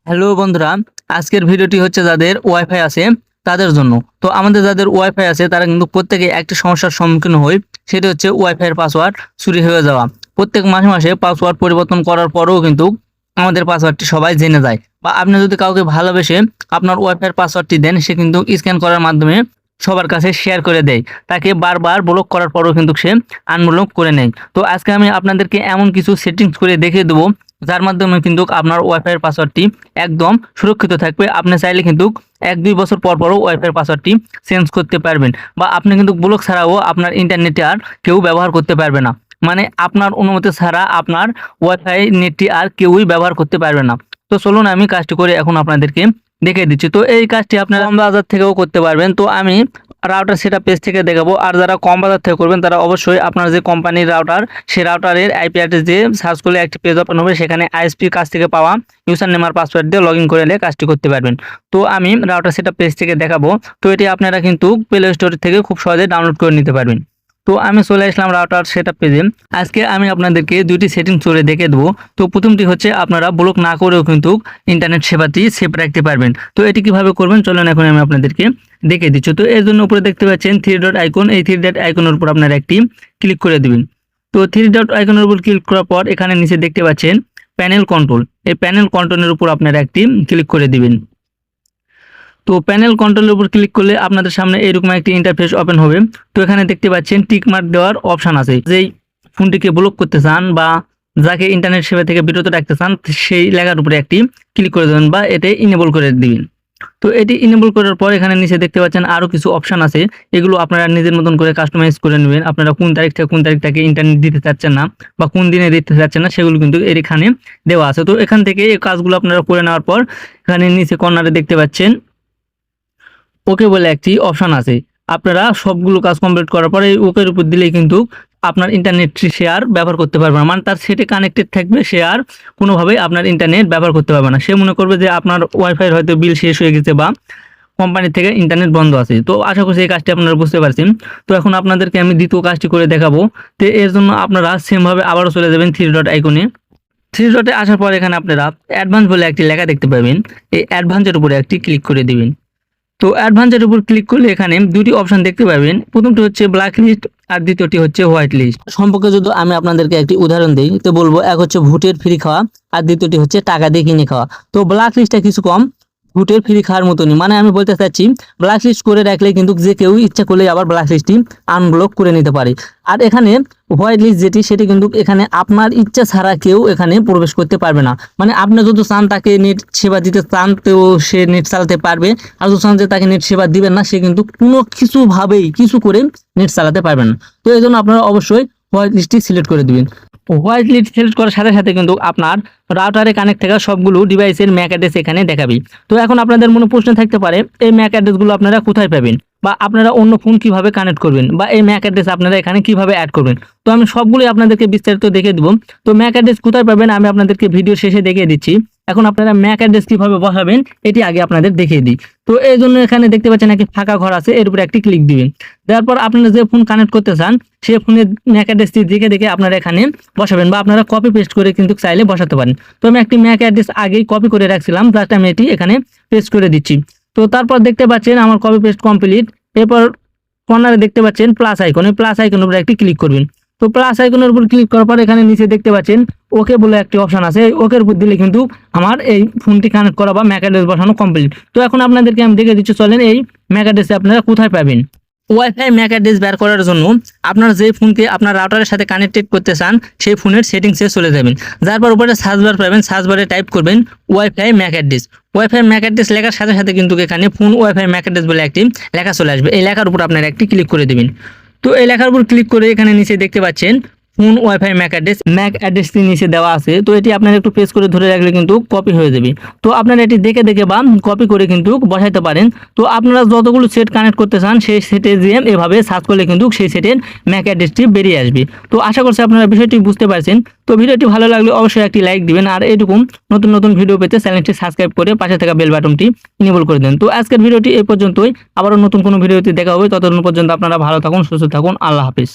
Hello বন্ধুরা, আজকের ভিডিওটি হচ্ছে যাদের ওয়াইফাই আছে তাদের জন্য। তো আমাদের যাদের ওয়াইফাই আছে তারা কিন্তু প্রত্যেকে একটি সমস্যার সম্মুখীন হয়, সেটি হচ্ছে ওয়াইফাইয়ের পাসওয়ার্ড চুরি হয়ে যাওয়া। প্রত্যেক মাসে মাসে পাসওয়ার্ড পরিবর্তন করার পরেও কিন্তু আমাদের পাসওয়ার্ডটি সবাই জেনে যায়, বা আপনি যদি কাউকে ভালোবেসে আপনার ওয়াইফাইয়ের পাসওয়ার্ডটি দেন, সে কিন্তু স্ক্যান করার মাধ্যমে সবার কাছে শেয়ার করে দেয়। তাকে বারবার ব্লক করার পরেও কিন্তু সে আনব্লক করে নেয়। তো আজকে আমি আপনাদেরকে এমন কিছু সেটিংস করে দেখিয়ে দেবো যার মাধ্যমে কিন্তু আপনার ওয়াইফাইয়ের পাসওয়ার্ডটি একদম সুরক্ষিত থাকবে। আপনি চাইলে কিন্তু 1-2 বছর পর পরও ওয়াইফাইয়ের পাসওয়ার্ডটি চেঞ্জ করতে পারবেন, বা আপনি কিন্তু ব্লক ছাড়াও আপনার ইন্টারনেটে আর কেউ ব্যবহার করতে পারবে না। মানে আপনার অনুমতি ছাড়া আপনার ওয়াইফাই নেটটি আর কেউই ব্যবহার করতে পারবে না। তো চলুন আমি কাজটি করে এখন আপনাদেরকে দেখিয়ে দিচ্ছি। তো এই কাজটি আপনারা কম বাজার থেকেও করতে পারবেন। তো আমি রাউটার সেটআপ পেজ থেকে দেখাবো, আর যারা কম বাজার থেকে করবেন তারা অবশ্যই আপনার যে কোম্পানির রাউটার, সেই রাউটারের আইপি অ্যাড্রেস দিয়ে সার্চ করলে একটি পেজ ওপেন হবে, সেখানে আইএসপির কাছ থেকে পাওয়া ইউজার নেম আর পাসওয়ার্ড দিয়ে লগ ইন করে নিয়ে কাজটি করতে পারবেন। তো আমি রাউটার সেটআপ পেজ থেকে দেখাবো। তো এটি আপনারা কিন্তু প্লে স্টোর থেকে খুব সহজে ডাউনলোড করে নিতে পারবেন। তো আমি চলে আসলাম রাউটার সেটআপ পেজে। আজকে আমি আপনাদেরকে দুইটি সেটিংস করে দেখে দেবো। তো প্রথমটি হচ্ছে আপনারা ব্লক না করেও কিন্তু ইন্টারনেট সেবাটি সেভ রাখতে পারবেন। তো এটি কিভাবে করবেন চলুন এখন আমি আপনাদেরকে দেখে দিচ্ছি। তো এর জন্য উপরে দেখতে পাচ্ছেন 3 ডট আইকন, এই 3 ডট আইকনের উপর আপনারা একটি ক্লিক করে দিবেন। তো 3 ডট আইকনের উপর ক্লিক করার পর এখানে নিচে দেখতে পাচ্ছেন প্যানেল কন্ট্রোল, এই প্যানেল কন্ট্রোলের উপর আপনারা একটি ক্লিক করে দিবেন। তো প্যানেল কন্ট্রোলের উপর ক্লিক করলে আপনাদের সামনে এরকম একটি ইন্টারফেস ওপেন হবে। তো এখানে দেখতে পাচ্ছেন টিক মার্ক দেওয়ার অপশন আছে। যেই ফোনটিকে ব্লক করতে চান বা যাকে ইন্টারনেট সেবা থেকে বিরত রাখতে চান, সেই লেখার উপরে একটি ক্লিক করে দেবেন বা এটি ইনেবল করে দিবেন। তো এটি ইনেবল করার পর এখানে নিচে দেখতে পাচ্ছেন আরও কিছু অপশন আছে। এগুলো আপনারা নিজের মতন করে কাস্টমাইজ করে নেবেন। আপনারা কোন তারিখ থেকে কোন তারিখ থেকে ইন্টারনেট দিতে চাচ্ছেন না বা কোন দিনে দিতে চাচ্ছেন না, সেগুলো কিন্তু এখানে দেওয়া আছে। তো এখান থেকে এই কাজগুলো আপনারা করে নেওয়ার পর এখানে নিচে কর্নারে দেখতে পাচ্ছেন ওকে বলে একটি অপশন আছে। আপনারা সবগুলো কাজ কমপ্লিট করার পরে এই ওকের উপর দিলেই কিন্তু আপনার ইন্টারনেট সে আর ব্যবহার করতে পারবে না। মানে তার সেটে কানেক্টেড থাকবে, সে আর কোনোভাবেই আপনার ইন্টারনেট ব্যবহার করতে পারবে না। সে মনে করবে যে আপনার ওয়াইফাই হয়তো বিল শেষ হয়ে গেছে বা কোম্পানি থেকে ইন্টারনেট বন্ধ আছে। তো আশা করছি এই কাজটি আপনারা বুঝতে পারছেন। তো এখন আপনাদেরকে আমি দ্বিতীয় কাজটি করে দেখাবো। তো এর জন্য আপনারা সেমভাবে আবারও চলে যাবেন 3 ডট আইকনে। 3 ডটে আসার পর এখানে আপনারা অ্যাডভান্স বলে একটি লেখা দেখতে পাবেন, এই অ্যাডভান্সের উপরে একটি ক্লিক করে দিবেন। তো অ্যাডভান্সের উপর ক্লিক করলে এখানে দুটি অপশন দেখতে পাবেন। প্রথমটি হচ্ছে ব্ল্যাক লিস্ট আর দ্বিতীয়টি হচ্ছে হোয়াইট লিস্ট। সম্পর্কে যদি আমি আপনাদেরকে একটি উদাহরণ দিই, তো বলবো এক হচ্ছে ভোটের ফ্রি খাওয়া আর দ্বিতীয়টি হচ্ছে টাকা দিয়ে কিনে খাওয়া। তো ব্ল্যাক লিস্টটা কিছু কম ভোটের ফ্রি খাওয়ার মতনই। মানে আমি বলতে চাচ্ছি ব্ল্যাক লিস্ট করে রাখলে কিন্তু যে কেউ ইচ্ছা করলে আবার ব্ল্যাক লিস্টটি আনব্লক করে নিতে পারে। আর এখানে হোয়াইট লিস্ট যেটি, সেটি কিন্তু এখানে আপনার ইচ্ছা ছাড়া কেউ এখানে প্রবেশ করতে পারবে না। মানে আপনি যদি চান তাকে নেট সেবা দিতে চান, তো সে নেট চালাতে পারবে। আর যদি চান যে তাকে নেট সেবা দিবেন না, সে কিন্তু কোনো কিছুভাবেই কিছু করে নেট চালাতে পারবে না। তো এই জন্য আপনারা অবশ্যই হোয়াইট লিস্টটি সিলেক্ট করে দিবেন। হোয়াইট লিস্ট সিলেক্ট করার সাথে সাথে কিন্তু আপনার রাউটারে কানেক্ট থাকা সবগুলো ডিভাইসের ম্যাক অ্যাড্রেস এখানে দেখাবে। তো এখন আপনাদের মনে প্রশ্ন থাকতে পারে এই ম্যাক অ্যাড্রেসগুলো আপনারা কোথায় পাবেন, বা আপনারা অন্য ফোন কিভাবে কানেক্ট করবেন, বা এই ম্যাক অ্যাড্রেস আপনারা এখানে কিভাবে অ্যাড করবেন। তো আমি সবগুলোই আপনাদেরকে বিস্তারিত দেখিয়ে দেবো। তো ম্যাক অ্যাড্রেস কোথায় পাবেন আমি আপনাদেরকে ভিডিও শেষে দেখিয়ে দিচ্ছি। এখন আপনারা ম্যাক অ্যাড্রেস কিভাবে বসাবেন এটি আগে আপনাদের দেখিয়ে দিই। তো এই জন্য এখানে দেখতে পাচ্ছেন একটি ফাঁকা ঘর আছে, এর উপরে একটি ক্লিক দিবেন। তারপর আপনারা যে ফোন কানেক্ট করতে চান সেই ফোনের ম্যাক অ্যাড্রেসটি দেখে দেখে আপনারা এখানে বসাবেন, বা আপনারা কপি পেস্ট করে কিন্তু চাইলে বসাতে পারেন। তো আমি একটি ম্যাক অ্যাড্রেস আগেই কপি করে রাখছিলাম, জাস্ট আমি এটি এখানে পেস্ট করে দিচ্ছি। তো তারপর দেখতে পাচ্ছেন আমার কপি পেস্ট কমপ্লিট। এরপর কর্নারে দেখতে পাচ্ছেন প্লাস আইকন, এই প্লাস আইকনের উপরে একটি ক্লিক করবেন। তো প্লাস আইকনের উপর ক্লিক করার পর এখানে নিচে দেখতে পাচ্ছেন ওকে বলে একটি অপশন আছে। ওকের উপর দিলে কিন্তু আমার এই ফোনটি কানেক্ট করা বা ম্যাক অ্যাড্রেস বসানো কমপ্লিট। তো এখন আপনাদেরকে আমি দেখে দিচ্ছি, চলেন এই ম্যাক অ্যাড্রেসে আপনারা কোথায় পাবেন। ওয়াইফাই ম্যাক অ্যাড্রেস বের করার জন্য আপনার যে ফোনকে আপনার রাউটারের সাথে কানেক্টেড করতে চান সেই ফোনের সেটিংসে চলে যাবেন। যারপর উপরে সার্চ বার পাবেন, সার্চ বারে টাইপ করবেন wifi Mac address. Wifi Mac address লেখার সাথে সাথে কিন্তু এখানে ফোন ওয়াইফাই ম্যাক অ্যাড্রেস বলে একটি লেখা চলে আসবে। এই লেখার উপর আপনারা একটি ক্লিক করে দেবেন। তো এই লেখার উপর ক্লিক করে এখানে নিচে দেখতে পাচ্ছেন ফোন ওয়াইফাই ম্যাক অ্যাড্রেসটি নিচে দেওয়া আছে। তো এটি আপনারা একটু প্রেস করে ধরে রাখলে কিন্তু কপি হয়ে যাবে। তো আপনারা এটি দেখে দেখে বা কপি করে কিন্তু বসাইতে পারেন। তো আপনারা যতগুলো সেট কানেক্ট করতে চান সেই সেটে দিয়ে এভাবে সার্চ করলে কিন্তু সেই সেটের ম্যাক অ্যাড্রেসটি বেরিয়ে আসবে। তো আশা করছি আপনারা বিষয়টি বুঝতে পারছেন। তো ভিডিওটি ভালো লাগলে অবশ্যই একটি লাইক দিবেন, আর এরকম নতুন নতুন ভিডিও পেতে চ্যানেলটি সাবস্ক্রাইব করে পাশে থাকা বেল বাটনটি ইনেবল করে দেন। তো আজকের ভিডিওটি এই পর্যন্তই, আবারও নতুন কোনো ভিডিওতে দেখা হবে। ততক্ষণ পর্যন্ত আপনারা ভালো থাকুন, সুস্থ থাকুন। আল্লাহ হাফিজ।